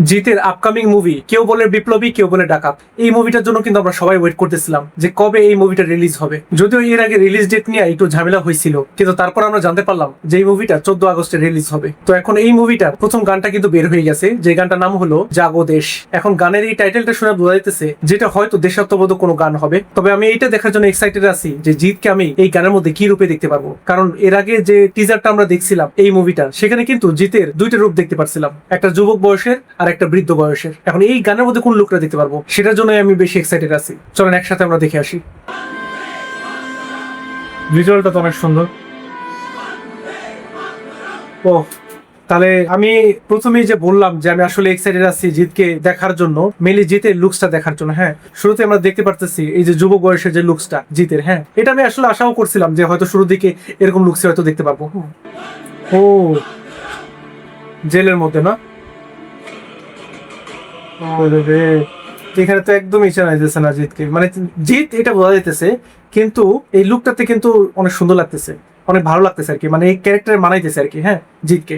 জিতের upcoming movie, কেউ বলে বিপ্লবী, কেউ বলে ডাকাত। এই মুভিটার জন্য কিন্তু আমরা সবাই ওয়েট করতেছিলাম যে কবে এই মুভিটা রিলিজ হবে। যদিও এর আগে রিলিজ ডেট নিয়ে একটু ঝামেলা হয়েছিল, কিন্তু তারপর আমরা জানতে পারলাম যে এই মুভিটা 14 আগস্টে রিলিজ হবে। তো এখন এই মুভিটার প্রথম গানটা কিন্তু বের হয়ে গেছে, যে গানটার নাম হলো জাগো দেশ। এখন গানের এই টাইটেলটা শুনে বোঝা যাইতেছে যেটা হয়তো দেশাত্মবোধক কোনো গান হবে। তবে আমি এটা দেখার জন্য এক্সাইটেড আছি যে জিতকে আমি এই গানের মধ্যে কি রূপে দেখতে পারবো। কারণ এর আগে যে টিজারটা আমরা দেখছিলাম এই মুভিটা, সেখানে কিন্তু জিতের দুইটা রূপ দেখতে পারছিলাম, একটা যুবক বয়সের আর একটা বৃদ্ধ বয়সের। এখন এই গানের মধ্যে কোন লুকটা দেখতে পারবো, সেটার জন্য আমি বেশি এক্সাইটেড আছি। চলেন একসাথে আমরা দেখে আসি। ভিজুয়ালটা তো অনেক সুন্দর। ও, তাহলে আমি প্রথমেই যে বললাম যে আমি আসলে এক্সাইটেড আছি জিতকে দেখার জন্য, মেনলি জিতের লুকসটা দেখার জন্য। হ্যাঁ, শুরুতে আমরা দেখতে পারতেছি এই যে যুবক বয়সের যে লুকসটা জিতের। হ্যাঁ, এটা আমি আসলে আশাও করছিলাম যে হয়তো শুরুর দিকে এরকম লুকসে হয়তো দেখতে পারবো। ও, জেলের মধ্যে না? এখানে তো একদমই ইচ্ছা নাইতেছে না জিতকে, মানে জিত এটা বোঝা যাইতেছে, কিন্তু এই লুকটাতে কিন্তু অনেক সুন্দর লাগতেছে, অনেক ভালো লাগতেছে আর কি, মানে এই ক্যারেক্টারে মানাইতেছে আর কি। হ্যাঁ, জিতকে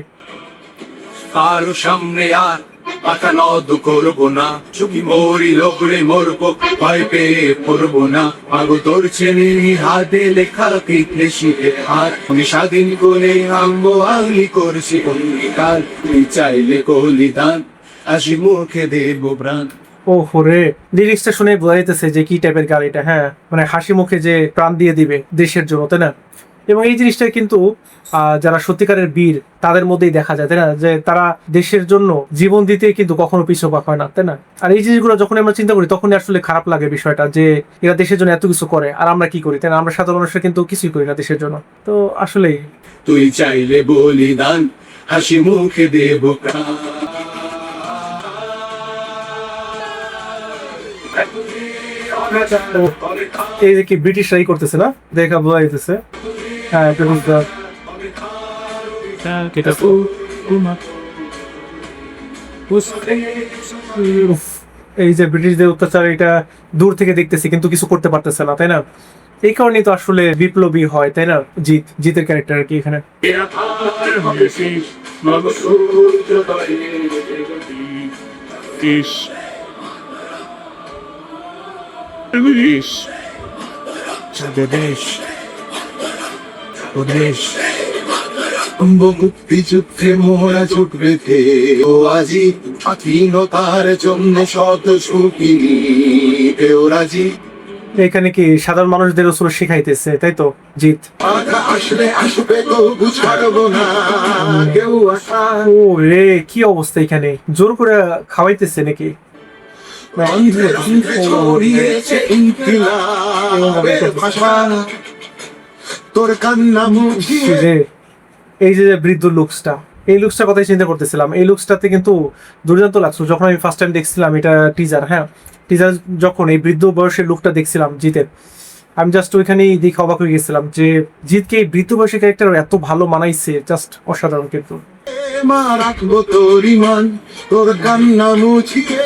কারো সামনে আর পাকা নদ করবো না, চুকি মরি লোকরে মরবো, ভয় পেয়ে পড়বো না। মাগো তোর ছেলে হাতে লেখা পিঠে শিখে হাত, আমি স্বাধীন করে আঙ্গো আঙ্গি করছি অঙ্গীকার। তুই চাইলে কলি দান, আসি মুখে দেব প্রাণ। ও হরে, লিরিক্সটা শুনে বোঝা যাইতেছে যে কি টাইপের গান এটা। হ্যাঁ, মানে হাসি মুখে যে প্রাণ দিয়ে দিবে দেশের জন্য, তাই না? এবং এই জিনিসটা কিন্তু যারা সত্যিকারের বীর তাদের মধ্যেই দেখা যায়, তাই না? যে তারা দেশের জন্য জীবন দিতে কিন্তু কখনো পিছপা হয় না, তাই না? আর এই জিনিসগুলো যখন আমরা চিন্তা করি তখনই আসলে খারাপ লাগে বিষয়টা, যে এরা দেশের জন্য এত কিছু করে আর আমরা কি করি, তাই না? আমরা সাধারণ মানুষরা কিন্তু কিছুই করি না দেশের জন্য। তো আসলেই তুই চাইলে বলিদান, হাসি মুখে দেব প্রাণ। এই যে কি ব্রিটিশরাই করতেছে না, দেখা বোঝা যাইতেছে। হ্যাঁ, এটা বুঝতে- উফ, এই যে ব্রিটিশদের অত্যাচার, এটা দূর থেকে দেখতেছি কিন্তু কিছু করতে পারতেছে না, তাই না? এই কারণেই তো আসলে বিপ্লবী হয়, তাই না? জিতের ক্যারেক্টার আর কি এখানে। মুক্তিযুদ্ধে মোরা ছুটবে ও আজি, স্বাধীনতার জন্য শত ঝুঁকি কেউ রাজি। এখানে কি সাধারণ মানুষদের আসলে শিখাইতেছে, তাই তো জিত? আসলে আসবে তো বুঝারবো না কেউ আশা। ও রে, কি অবস্থা! এখানে জোর করে খাওয়াইতেছে নাকি? ছড়িয়েছে ইনকিলাবের ভাষা, তোর কান্না মুছিয়ে। রে, এই যে বৃদ্ধ লুকসটা, এই লুকসটার কথাই চিন্তা করতেছিলাম। এই লুকসটাতে কিন্তু দুর্দান্ত লাগছিল যখন আমি ফার্স্ট টাইম দেখছিলাম এটা টিজার। হ্যাঁ, টিজার যখন এই বৃদ্ধ বয়সের লুকটা দেখছিলাম জিতের, আমি জাস্ট ওইখানেই দেখে অবাক হয়ে গেছিলাম যে জিতকে এই বৃদ্ধ বয়সের ক্যারেক্টার এত ভালো মানাইছে, জাস্ট অসাধারণ। কিন্তু মা রাখবো তোর ইমান, তোর কান্না মুছিয়ে।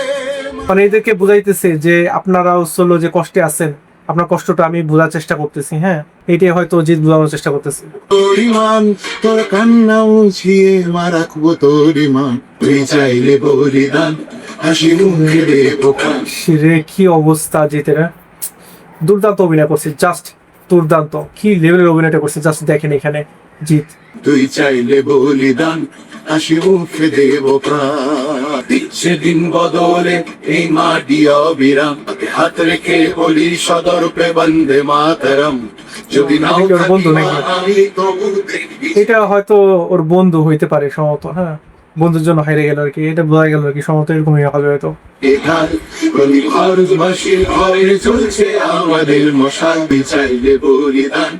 মানে এদেরকে বুঝাইতেছে যে আপনারাও হলো যে কষ্টে আছেন, আপনার কষ্টটা আমি বোঝার চেষ্টা করতেছি। হ্যাঁ, এইটাই হয়তো জিত বোঝানোর চেষ্টা করতেছি। তোর ইমান, তোর কান্না মুছিয়ে মা রাখবো তোর ইমান, তুই চাইলে বলিদান, হাসি মুখে দেব প্রাণ। রে, কি অবস্থা জিতের! দুর্দান্ত অভিনয় করছে, জাস্ট দুর্দান্ত। কি লেভেলের অভিনয়টা করছে জাস্ট দেখেন এখানে জিত। তুই চাইলে বলিদান, হাসি মুখে দেব প্রাণ। দিচ্ছে দিন বদলে এই মাটি অবিরাম, হাত রেখে বলি সদর্পে বন্দে মাতরম। যদি নাও এটা কি ওর বন্ধু নাকি? আমি তবু দেখবি। এটা হয়তো ওর বন্ধু হইতে পারে সম্ভবত। হ্যাঁ, বন্ধুর জন্য হেরে গেল আর কি, এটা বোঝা গেল আর কি, সম্ভবত এরকমই হবে হয়তো। এখান প্রতি ভারতবাসীর ঘরে চলছে আমাদের মশাল, তুই চাইলে বলিদান,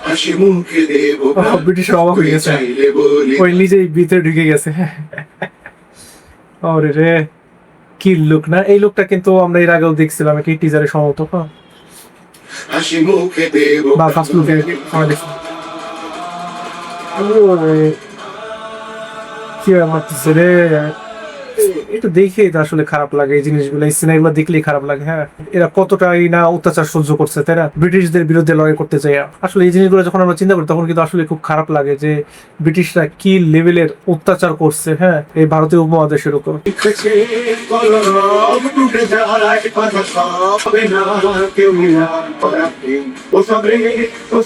হাসি মুখে দেব প্রাণ। ব্রিটিশ অবাক হয়ে গেছে, চাইলে বলিদান। ওই নিজেই ভিতরে ঢুকে গেছে। ওরে রে, কি লুক না! এই লুকটা কিন্তু আমরা এর আগেও দেখছিলাম কি টিজারে সম্ভবত। হ্যাঁ, হাসি মুখে দেব বা ফার্স্ট লুকে আমরা দেখছি। ওরে, কি মারতেছে রে! এটা দেখেই তো আসলে খারাপ লাগে, এই জিনিসগুলো, এই সিনেমাগুলো দেখলেই খারাপ লাগে। হ্যাঁ, এরা কতটাই না অত্যাচার সহ্য করছে, তাই না, ব্রিটিশদের বিরুদ্ধে লড়াই করতে চাই। আসলে এই জিনিসগুলো যখন আমরা চিন্তা করি তখন কিন্তু আসলে খুব খারাপ লাগে যে ব্রিটিশরা কি লেভেলের অত্যাচার করছে, হ্যাঁ, এই ভারতীয় উপমহাদেশের উপর। লিখেছে কলম টুটে যায় কথা হবে না কেউ মিলান করাতে ও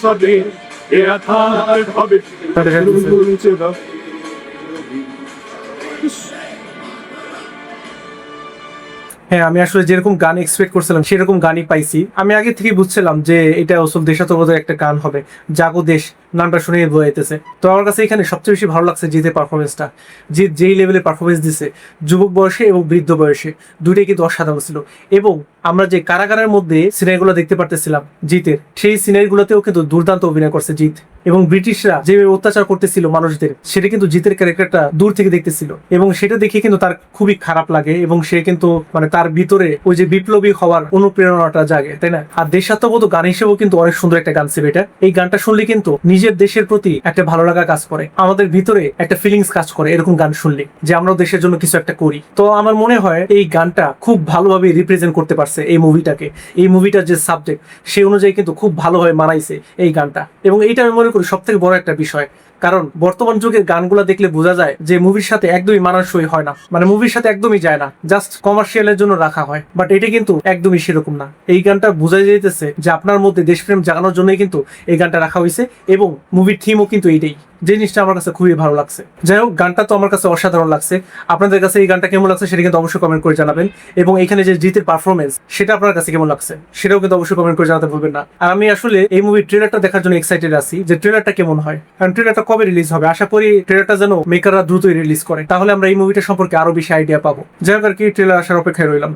সবে এরা থার হবে বলছে না হ্যাঁ, আমি আসলে যেরকম গান এক্সপেক্ট করছিলাম সেরকম গানই পাইছি। আমি আগে থেকে বুঝছিলাম যে এটা আসলে দেশাত্মবোধক একটা গান হবে, জাগো দেশ নামটা শুনে বোঝাইতেছে। তো আমার কাছে এখানে সবচেয়ে বেশি ভালো লাগছে জিতের পারফরমেন্সটা। জিৎ যেই লেভেলে পারফরমেন্স দিছে, যুবক বয়সে এবং বৃদ্ধ বয়সে দুইটাই কিন্তু অসাধারণ ছিল। এবং আমরা যে কারাগারের মধ্যে সিনারিগুলো দেখতে পারতেছিলাম জিতের, সেই সিনারিগুলোতেও কিন্তু দুর্দান্ত অভিনয় করছে জিৎ। এবং ব্রিটিশরা যে অত্যাচার করতেছিল মানুষদের, সেটা কিন্তু জিতের ক্যারেক্টারটা দূর থেকে দেখতেছিল, এবং সেটা দেখে কিন্তু তার খুবই খারাপ লাগে, এবং সে কিন্তু মানে তার ভিতরে ওই যে বিপ্লবী হওয়ার অনুপ্রেরণাটা জাগে, তাই না। আর দেশাত্মবোধক গান হিসেবেও কিন্তু অনেক সুন্দর একটা গান ছিল এটা। এই গানটা শুনলে কিন্তু নিজের দেশের প্রতি একটা ভালো লাগা কাজ করে, আমাদের ভিতরে একটা ফিলিংস কাজ করে এরকম গান শুনলে, যে আমরাও দেশের জন্য কিছু একটা করি। তো আমার মনে হয় এই গানটা খুব ভালোভাবে রিপ্রেজেন্ট করতে পারছে এই মুভিটাকে। এই মুভিটার যে সাবজেক্ট সেই অনুযায়ী কিন্তু খুব ভালোভাবে মানাইছে এই গানটা। এবং এইটা আমি মনে করি সব থেকে বড় একটা বিষয়, কারণ বর্তমান যুগের গানগুলো দেখলে বোঝা যায় যে মুভির সাথে একদমই মানানসই হয় না, মানে মুভির সাথে একদমই যায় না, জাস্ট কমার্শিয়ালের জন্য রাখা হয়। বাট এটা কিন্তু একদমই সেরকম না। এই গানটা বোঝাই যাইতেছে যে আপনার মধ্যে দেশপ্রেম জাগানোর জন্যই কিন্তু এই গানটা রাখা হয়েছে, এবং মুভির থিমও কিন্তু এইটাই। যে জিনিসটা আমার কাছে খুবই ভালো লাগছে। যাই হোক, গানটা তো আমার কাছে অসাধারণ লাগছে। আপনাদের কাছে এই গানটা কেমন লাগছে সেটা কিন্তু অবশ্যই কমেন্ট করে জানাবেন। এবং এখানে যে জিতের পারফরমেন্স সেটা আপনার কাছে কেমন লাগছে সেটাও কিন্তু অবশ্যই কমেন্ট করে জানাতে ভুলবেন না। আর আমি আসলে এই মুভির ট্রেলারটা দেখার জন্য এক্সাইটেড আছি, যে ট্রেলারটা কেমন হয়। কারণ ট্রেলারটা কবে রিলিজ হবে, আশা করি ট্রেলারটা যেন মেকাররা দ্রুতই রিলিজ করে, তাহলে আমরা এই মুভিটা সম্পর্কে আরো বেশি আইডিয়া পাবো। যাই হোক, আর কি, ট্রেলার আসার অপেক্ষায় রইলাম।